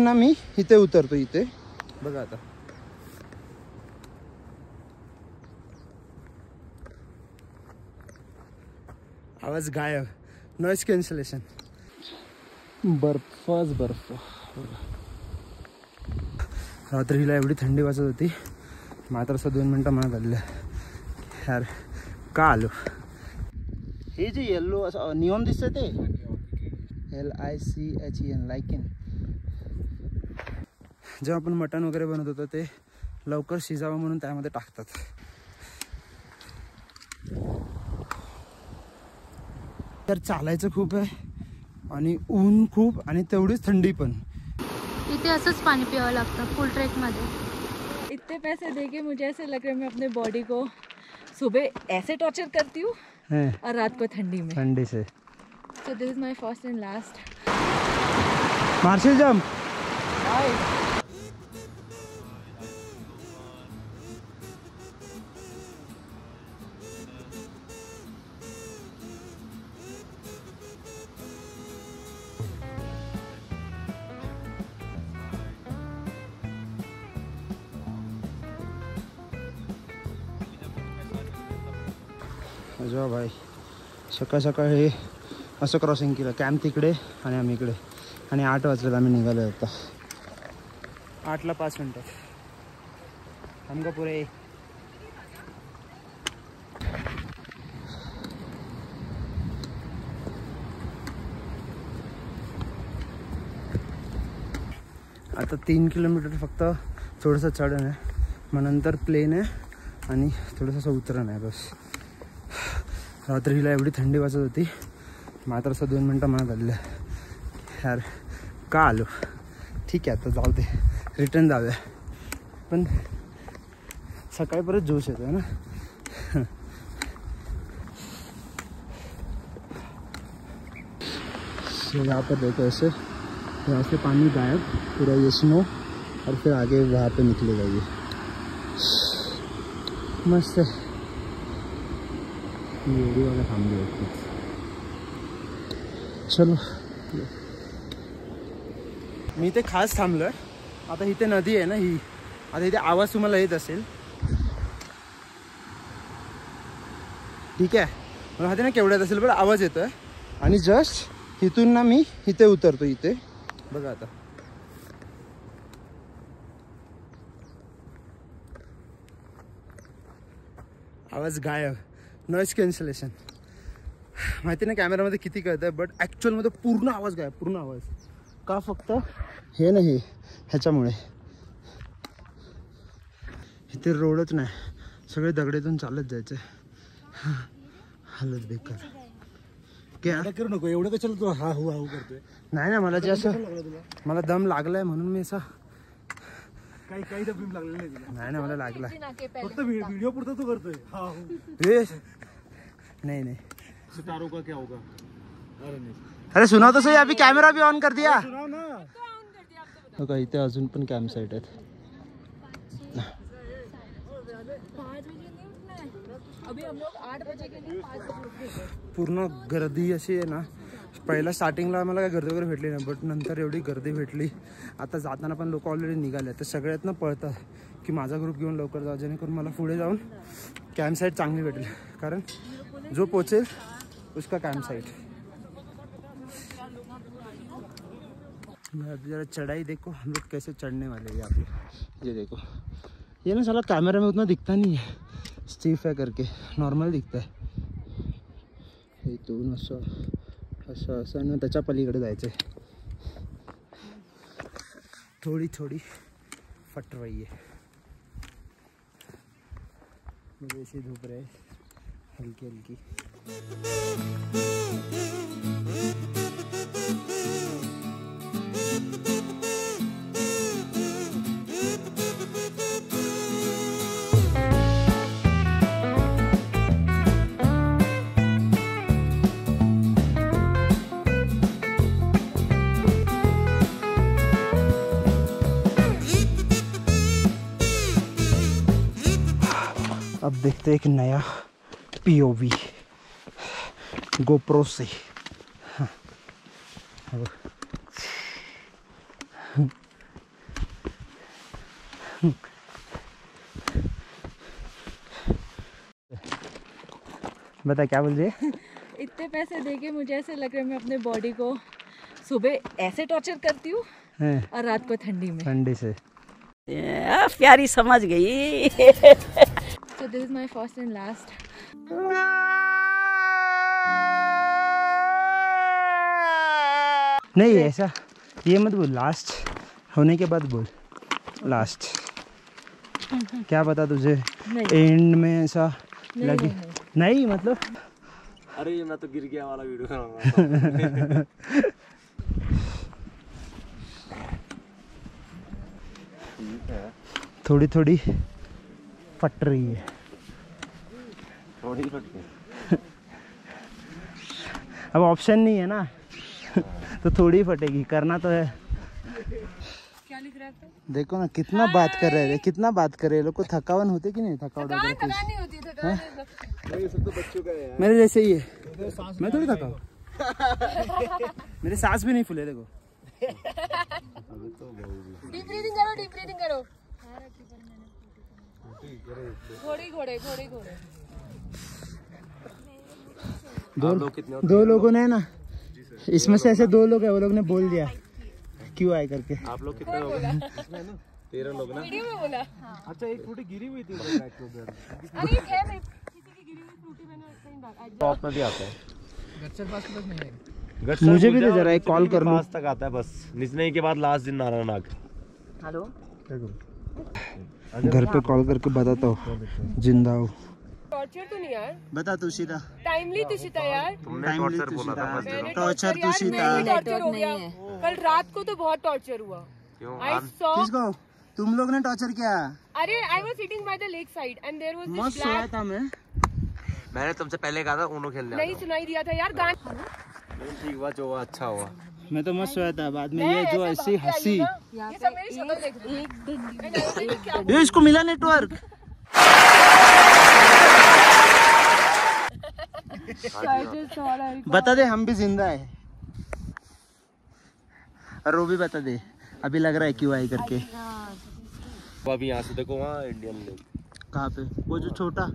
ना मी इथे उतरतो. इथे बघा आता आवाज गायब. Noise cancellation. बर्फच बर्फ. रात्रीला एवढी थंडी वाजत होती, मात्र असं 2 मिनटं मनात आलेलं यार का आलो. हे जे येल्लो असं नियॉन दिसतंय ते LICHEN लायकेन. जेव्हा आपण मटण वगैरे बनवत होतो ते लवकर शिजावं म्हणून त्यामध्ये टाकतात. तर चालायचं खूप आहे आणि ऊन खूप आणि तेवढीच थंडी पण. इथे असंच पाणी प्यावं लागतं फुल ट्रेक मध्ये. इतने पैसे देके मुझे ऐसे लग रहा है मैं अपने बॉडी को सुबह ऐसे टॉर्चर करती हूँ और रात को ठंडी में. ठंडी से. So this is my first and last. Marshal jump. अजो भाई सकाळ सकाळ हे असं क्रॉसिंग केलं. कॅम्प तिकडे आणि आम्ही इकडे आणि 8 वाजलेत आम्ही निघालो आता. 8ला 5 मिनटं आमका पुरे. आता 3 किलोमीटर फक्त थोडंसं चढण आहे, मग नंतर प्लेन आहे आणि थोडंसं उतरण आहे बस. रात्रीला एवढी थंडी वाजत होती, मात्र असं 2 मिनटं मनात आलेलं यार का आलो. ठीक आहे आता जाऊ दे, रिटर्न जाऊया. पण सकाळी परत जोश येतो ना. तो यहाँ पर देखो ऐसे यहाँ से पानी गायब पूरा ये स्नो और फिर आगे वहाँ पे निकलेगा ये. मस्त है. एवढी वाला थांबली होती. चलो मी इथे खास थांबलोय. आता इथे नदी आहे ना ही. आता इथे आवाज तुम्हाला येत असेल. ठीक आहे मला माहिती ना केवढ्यात असेल पण आवाज येतोय. आणि जस्ट इथून ना मी इथे उतरतो. इथे बघा आता आवाज गायब. Noise cancellation. माहिती ना कॅमेरामध्ये किती कळत आहे बट ॲक्च्युअलमध्ये पूर्ण आवाज गायब. पूर्ण आवाज का. फक्त हे नाही ह्याच्यामुळे इथे रोडच नाही, सगळे दगडेतून चालत जायचं. हालत बेकार. क्या करू नको एवढं कशाला तू हा हू हा करतोय. नाही ना मला जे असं मला दम लागलाय म्हणून मी असं काही दम लागलं नाही ना मला लागला. फक्त व्हिडिओ पुरता तू करतोय हा हू. नहीं नहीं सितारों का क्या होगा. अरे सुनाओ तो सही. अभी कैमरा भी ऑन कर दिया. सुनाओ ना. बघा इथे अजून पण कॅम्प साईट आहेत. पूर्ण गर्दी अशी आहे ना. पहिला स्टार्टिंगला आम्हाला काय गर्दी वगैरे भेटली नाही बट नंतर एवढी गर्दी भेटली. आता जाताना पण लोक ऑलरेडी निघाले. तर सगळ्यात ना पळतात की माझा ग्रुप घेऊन लवकर जाऊ जेणेकरून मला पुढे जाऊन कॅम्प साईट चांगली भेटेल. कारण जो पोचेल उसका कैंप साइट. अभी जरा चढ़ाई देखो हम लोग कैसे चढ़ने वाले हैं यहाँ पे. ये देखो ये ना साला कैमरा में उतना दिखता नहीं है. स्टीफ है करके नॉर्मल दिखता है. इथून असं असं असं ना त्याच्या पलीकडे जायचं आहे. थोडी थोडी फट रही है. मुझे ऐसी धूप रहे हल्की हल्की. अब देखते हैं एक नया POV GoPro से. बता क्या बोल रही है? इतने पैसे देके मुझे ऐसे लग रहा है मैं अपने बॉडी को सुबह ऐसे टॉर्चर करती हूँ और रात को ठंडी में। ठंडी से प्यारी समझ गई। So this is my first and last. नहीं ऐसा ये मत बोल, लास्ट होने के बाद बोल लास्ट। क्या पता तुझे एंड में ऐसा लगे। नहीं मतलब अरे मैं तो गिर गया वाला वीडियो बनाऊंगा। थोड़ी थोड़ी फट रही है। थोड़ी फट गई। अब ऑप्शन नहीं है ना तो थोड़ी फटेगी, करना तो है। क्या लिख रहा है? देखो ना कितना बात कर रहे हैं, कितना बात कर रहे हैं। लोग को थकावन होती कि नहीं? थकावट थकान नहीं होती, थकान ये सब तो बच्चों का है। मेरे जैसे ही है। मैं थोड़ी थका हूँ। मेरे सांस भी नहीं फूले देखो। डीप ब्रीदिंग करो, डीप ब्रीदिंग करो। घोड़े घोड़े घोड़े घोड़े। दो लोगों ने ना, इसमें से ऐसे 2 लोग है, वो लोग ने बोल दिया क्यों आए करके। आप लोग कितने लोग हैं? 13 लोग ना। वीडियो में बोला। अच्छा एक फ्रूटी गिरी हुई थी। अरे है मैं किसी की गिरी हुई फ्रूटी मैंने कहीं बात टॉप में भी आता है। मुझे भी दे जरा, एक कॉल कर लो। पास तक आता है बस, निचने के बाद लास्ट दिन नारायणनाग। हेलो, घर पे कॉल करके बताता हूँ जिंदा हो। टॉर्चर तो नहीं यार, बता तू सीधा। टाइमली तुशिता यार। तुमने टॉर्चर बोला था बस। टॉर्चर तू सीधा। टॉर्चर हो गया कल रात को, तो बहुत टॉर्चर हुआ। क्यों? I saw, किसको? तुम लोग ने टॉर्चर किया? अरे I was sitting by the lake side and there was मस्त दिस सोया ब्लैक। था मैं। मैंने तुमसे पहले कहा था ऊनो खेलने। नहीं सुनाई दिया था यार गाना। ठीक हुआ, जो हुआ अच्छा हुआ। मैं तो मस्त सोया था। बाद में ये जो ऐसी हंसी, ये सब मेरी शक्ल देख रहे हैं। ये इसको मिला नेटवर्क। बता दे हम भी जिंदा है, और वो भी बता दे अभी लग रहा है क्यों आई करके। अभी यहाँ से देखो, वहाँ इंडियन लेक। कहाँ पे? वो जो छोटा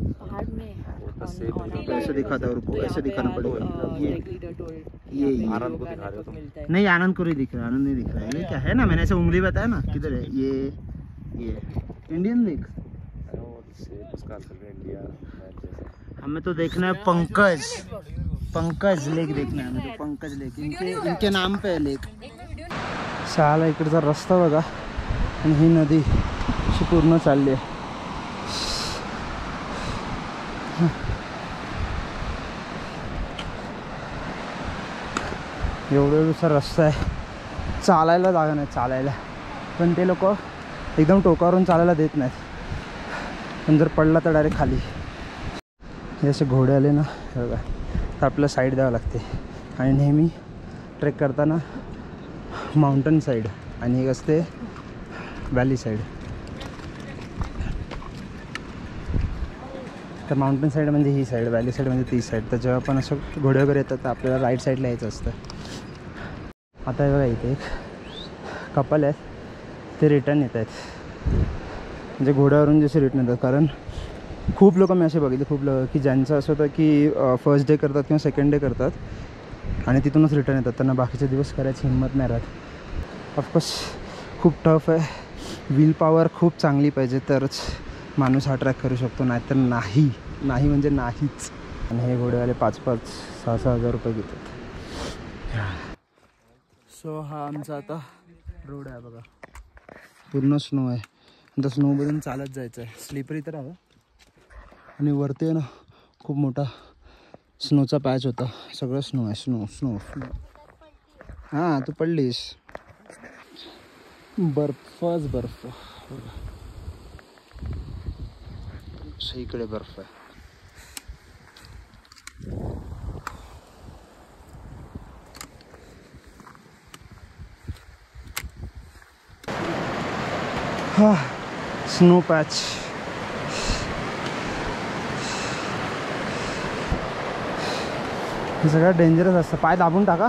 सेब ऐसे दिखा था, और को ऐसे दिखाना पड़ेगा। ये आनंद को दिखा रहे हो तुम? नहीं, आनंद को नहीं दिख रहा, आनंद नहीं दिख रहा है। ये क्या है ना, मैंने ऐसे उंगली बताया ना, किधर है ये इंडियन लेक। उसका इंडिया। हमें तो देखना है पंकज, पंकज लेक देखना है हमें तो, पंकज लेक। इनके नाम पे है लेक। शाला इकडचा रस्ता बघा, आणि ही नदी अशी पूर्ण चालली आहे। एवढा रस्ता आहे, चालायला जागा नाही चालायला, पण ते लोक एकदम टोकावरून चालायला देत नाहीत, पण जर पडला तर डायरेक्ट खाली। हे असे घोडे आले ना हे बघा, तर आपल्याला साईड द्यावं लागते। आणि नेहमी ट्रेक करताना माउंटन साईड आणि एक असते व्हॅली साईड। तर माउंटन साईड म्हणजे ही साईड, व्हॅली साईड म्हणजे ती साईड। तर जेव्हा पण असं घोडे वगैरे येतात तर आपल्याला राईट साईडला यायचं असतं। आता हे बघा इथे एक कपल आहेत, ते रिटर्न येत आहेत, म्हणजे घोड्यावरून जसे रिटर्न येतात। कारण खूप लोक मी असे बघितले, खूप लोक की ज्यांचं असं होतं की फर्स्ट डे करतात किंवा सेकंड डे करतात आणि तिथूनच रिटर्न येतात, त्यांना बाकीचे दिवस करायची हिंमत नाही राहत। ऑफकोर्स खूप टफ आहे, विल पॉवर खूप चांगली पाहिजे तरच माणूस हा ट्रॅक करू शकतो, नाहीतर नाही म्हणजे नाहीच। आणि हे घोडेवाले 5-5, 6-6 हजार रुपये घेतात। सो हा आमचा आता रोड आहे बघा, पूर्ण स्नो आहे। आता स्नोमधून चालत जायचं आहे, स्लिपरी तर आहे आणि वरती आहे ना खूप मोठा स्नोचा पॅच होता, सगळं स्नो आहे, स्नो स्नो स्नो। हां तू पडलीस, बर्फच बर्फ, सगळीकडे बर्फ आहे। हा स्नो पॅच। हे सगळं डेंजरस असतं, पाय दाबून टाका।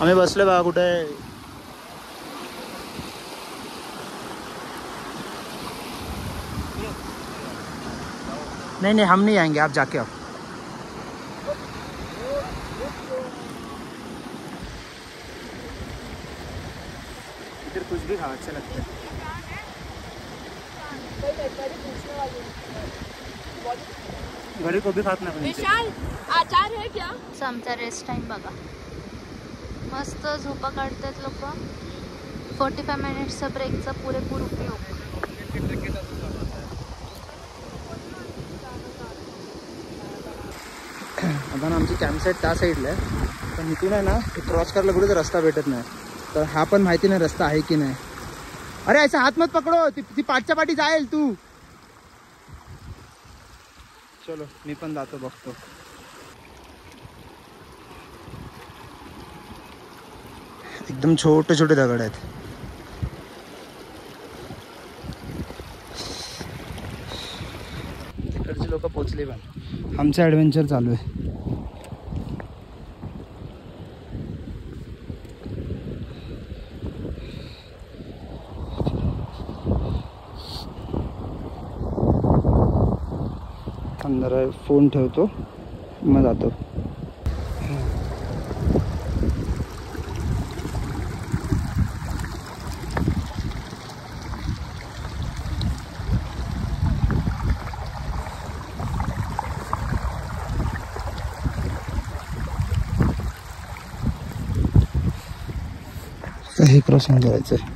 आम्ही बसले बघा कुठे. नहीं हम नहीं आएंगे, आप जाके आओ. इधर कुछ भी खाओ, अच्छा लगता है. घरी को भी खात नाही. विशाल आचार है क्या? आमचा रेस्ट टाइम बघा. मस्त झोपा काढतात लोक. 45 मिनिट्सचा ब्रेकचा पुरेपूर उपयोग. आता ना आमची कॅम्पसाईट त्या साईडला आहे, पण इथून आहे ना क्रॉस करायला कुठेच रस्ता भेटत नाही. तर हा पण माहिती नाही रस्ता आहे की नाही. अरे ऐसा हात मत पकडो, ती पाठच्या पाठी जाईल तू. चलो मी पण जातो, बघतो. एकदम छोटे छोटे दगड आहेत. तिकडची लोक पोचली, पण आमचं ॲडव्हेंचर चालू आहे. अंदर फोन ठेवतो, मग जातो. काही क्रॉसिंग करायचं आहे.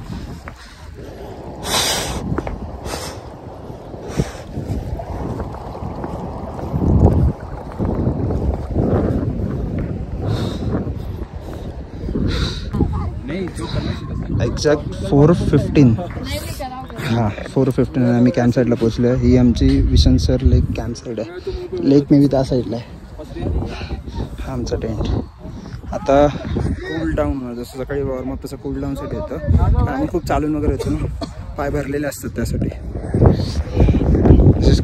एक्झॅक्ट 4:15. हां 4:15 आम्ही कॅम्प साईडला पोचलो आहे. ही आमची विशनसर लेक कॅम्प साईड आहे. लेक मे बी त्या साईडला आहे. हा आमचा टेंट. आता कूल डाऊन, जसं सकाळी वॉर्मअप तसं कूल डाऊनसाठी येतं. आम्ही खूप चालून वगैरे येतो ना, पाय भरलेले असतात त्यासाठी.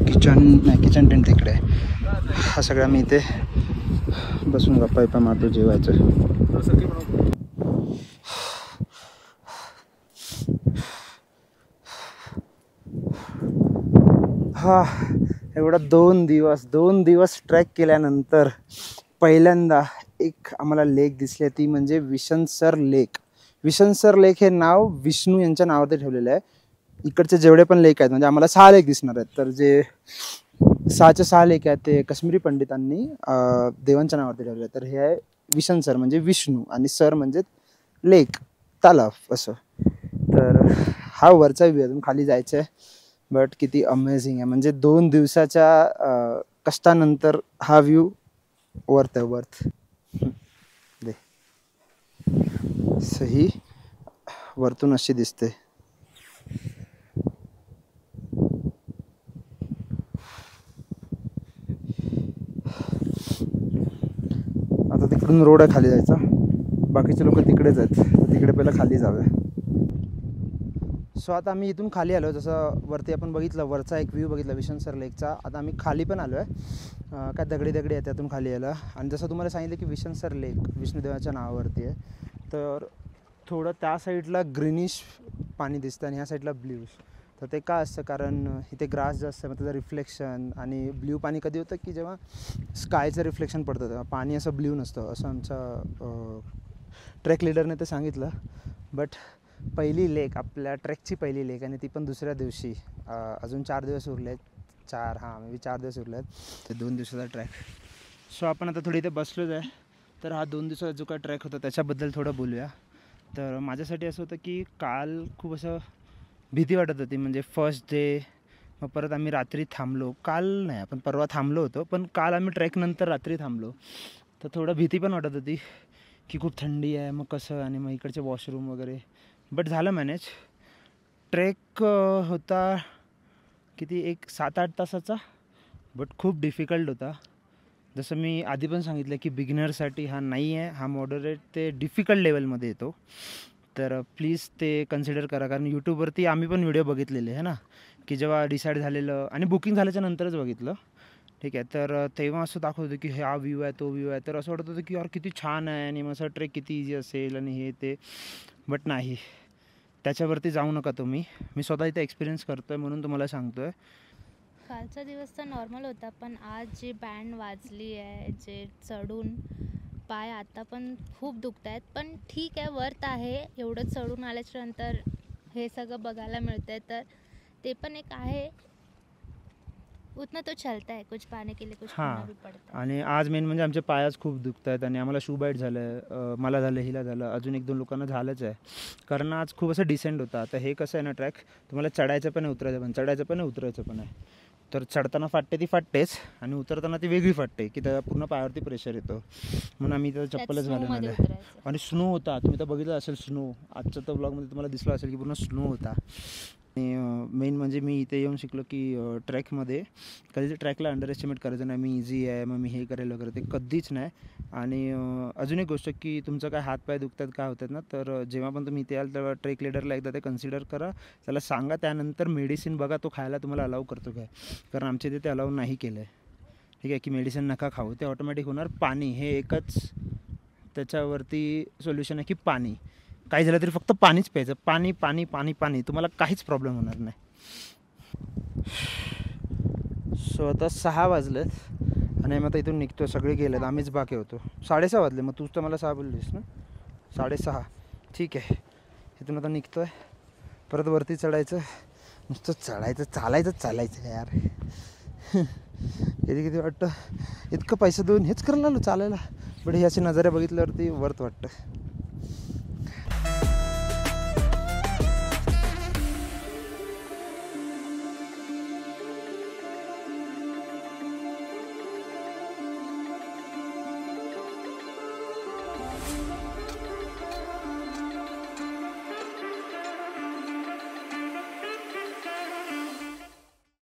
किचन टेंट इकडे आहे. हा सगळं आम्ही इथे बसून गप्पा मारतो, जेवायचं. हा एवढा 2 दिवस ट्रॅक केल्यानंतर पहिल्यांदा एक आम्हाला लेक दिसली. ती म्हणजे विशनसर लेक. विशनसर लेक हे नाव विष्णू यांच्या नावावर ठेवलेलं आहे. इकडचे जेवढे पण लेक आहेत, म्हणजे आम्हाला 6 लेक दिसणार आहेत. तर जे 6चे 6 लेक आहेत ते काश्मीरी पंडितांनी देवांच्या नावावरती ठेवले आहे. तर हे आहे विशनसर म्हणजे विष्णू, आणि सर म्हणजे लेक, तलाव असं. तर हा वरचा व्ह्यू, अजून खाली जायचं आहे. बट किती अमेझिंग आहे, म्हणजे 2 दिवसाच्या कष्टानंतर हा व्ह्यू वर्थ आहे, वर्थ. दे सही वरतून अशी दिसते. आता तिकडून रोड आहे खाली जायचा. बाकीचे लोक तिकडेच आहेत, तर तिकडे पहिलं खाली जाऊया. सो आता आम्ही इथून खाली आलो. जसं वरती आपण बघितलं, वरचा एक व्ह्यू बघितला विशनसर लेकचा. आता आम्ही खाली पण आलो आहे. काय दगडी आहे त्यातून खाली यायला. आणि जसं तुम्हाला सांगितलं की विशनसर लेक विष्णुदेवाच्या नावावरती आहे. तर थोडं त्या साईडला ग्रीनिश पाणी दिसतं आणि ह्या साईडला ब्ल्यूश. तर ते का असतं, कारण इथे ग्रास जास्त आहे, मग त्याचं रिफ्लेक्शन. आणि ब्ल्यू पाणी कधी होतं की जेव्हा स्कायचं रिफ्लेक्शन पडतं, तेव्हा पाणी असं ब्ल्यू नसतं, असं आमच्या ट्रेक लीडरने ते सांगितलं. बट पहिली लेक, आपल्या ट्रेकची पहिली लेक, आणि ती पण दुसऱ्या दिवशी. अजून 4 दिवस उरले आहेत. 4 दिवस उरले आहेत. ते 2 दिवसाचा ट्रॅक. सो आपण आता थोडी इथे बसलोच आहे. तर हा 2 दिवसाचा जो काय ट्रॅक होता त्याच्याबद्दल थोडं बोलूया. तर माझ्यासाठी असं होतं की काल खूप असं भीती वाटत होती. म्हणजे फर्स्ट डे, मग परत आम्ही रात्री थांबलो. काल नाही, आपण परवा थांबलो होतो, पण काल आम्ही ट्रॅकनंतर रात्री थांबलो. तर थोडं भीती पण वाटत होती की खूप थंडी आहे, मग कसं, आणि मग इकडचे वॉशरूम वगैरे. बट झालं मॅनेज. ट्रेक होता किती, एक 7-8 तासाचा. बट खूप डिफिकल्ट होता. जसं मी आधी पण सांगितलं की बिगिनरसाठी हा नाही आहे, हा मॉडरेट ते डिफिकल्ट लेवलमध्ये येतो. तर प्लीज ते कन्सिडर करा, कारण यूट्यूबवरती आम्ही पण व्हिडिओ बघितलेले आहे ना, की जेव्हा डिसाईड झालेलं आणि बुकिंग झाल्याच्या नंतरच बघितलं ठीक आहे. तर तेव्हा असं दाखवत होतं की हा व्ह्यू आहे, तो व्ह्यू आहे. तर असं वाटत होतं की यार किती छान आहे आणि मग असं ट्रेक किती इझी असेल आणि हे ते. बट नाही, त्याच्यावरती जाऊ नका तुम्ही. मी स्वतः इथे एक्सपिरियन्स करतो आहे म्हणून तुम्हाला सांगतो आहे. कालचा दिवस तर नॉर्मल होता, पण आज जी बँड वाजली आहे, जे चढून पाय आता पण खूप दुखत आहेत. पण ठीक आहे, वर्थ आहे. एवढं चढून आल्याच्या नंतर हे सगळं बघायला मिळतं आहे, तर ते पण एक आहे. उतना तो चलता है, कुछ पाने के लिए कुछ करना भी पड़ता है. आणि आज मेन म्हणजे आमचे पायच खूप दुखत आहेत आणि आम्हाला शू बाईट झालं आहे. मला झालं, हिला झालं, अजून 1-2 लोकांना झालंच आहे. कारण आज खूप असं डिसेंट होता. आता हे कसं आहे ना, ट्रॅक तुम्हाला चढायचं पण आहे, उतरायचं पण, चढायचं पण आहे, उतरायचं पण आहे. तर चढताना फाटते ती फाटतेच आणि उतरताना ती वेगळी फाटते की त्या पूर्ण पायावरती प्रेशर येतो. म्हणून आम्ही तर चप्पलच घालून आलो. आणि स्नो होता, तुम्ही तर बघितलं असेल स्नो. आजच्या तर ब्लॉगमध्ये तुम्हाला दिसलं असेल की पूर्ण स्नो होता. आणि मेन म्हणजे मी इथे येऊन शिकलो की ट्रॅकमध्ये कधी ट्रॅकला अंडर एस्टिमेट करायचं नाही. मी इझी आहे, मग मी हे करेल वगैरे, ते कधीच नाही. आणि अजून एक गोष्ट की तुमचं काय हातपाय दुखतात, काय होतात ना, तर जेव्हा पण तुम्ही इथे याल तेव्हा ट्रेक लिडरला एकदा ते कन्सिडर करा, त्याला सांगा. त्यानंतर मेडिसिन बघा तो खायला तुम्हाला अलाव करतो काय, कारण आमच्या इथे ते अलाव नाही केलं आहे. ठीक आहे, की मेडिसिन नका खाऊ, ते ऑटोमॅटिक होणार. पाणी हे एकच त्याच्यावरती सोल्युशन आहे की पाणी. काही झालं तरी फक्त पाणीच प्यायचं. पाणी पाणी पाणी पाणी, तुम्हाला काहीच प्रॉब्लेम होणार नाही. सो आता 6 वाजलेत आणि मग आता इथून निघतो. सगळे गेलेत, आम्हीच बाकी होतो. 6:30 वाजले. मग तूच तर मला 6 बोललीस ना. 6:30. ठीक आहे, इथून आता निघतो आहे. परत वरती चढायचं. नुसतं चढायचं, चालायचं यार. किती वाटतं इतकं पैसे देऊन हेच करायला आलो चालायला. बट हे असे नजारे बघितल्यावरती वर्थ वाटतं.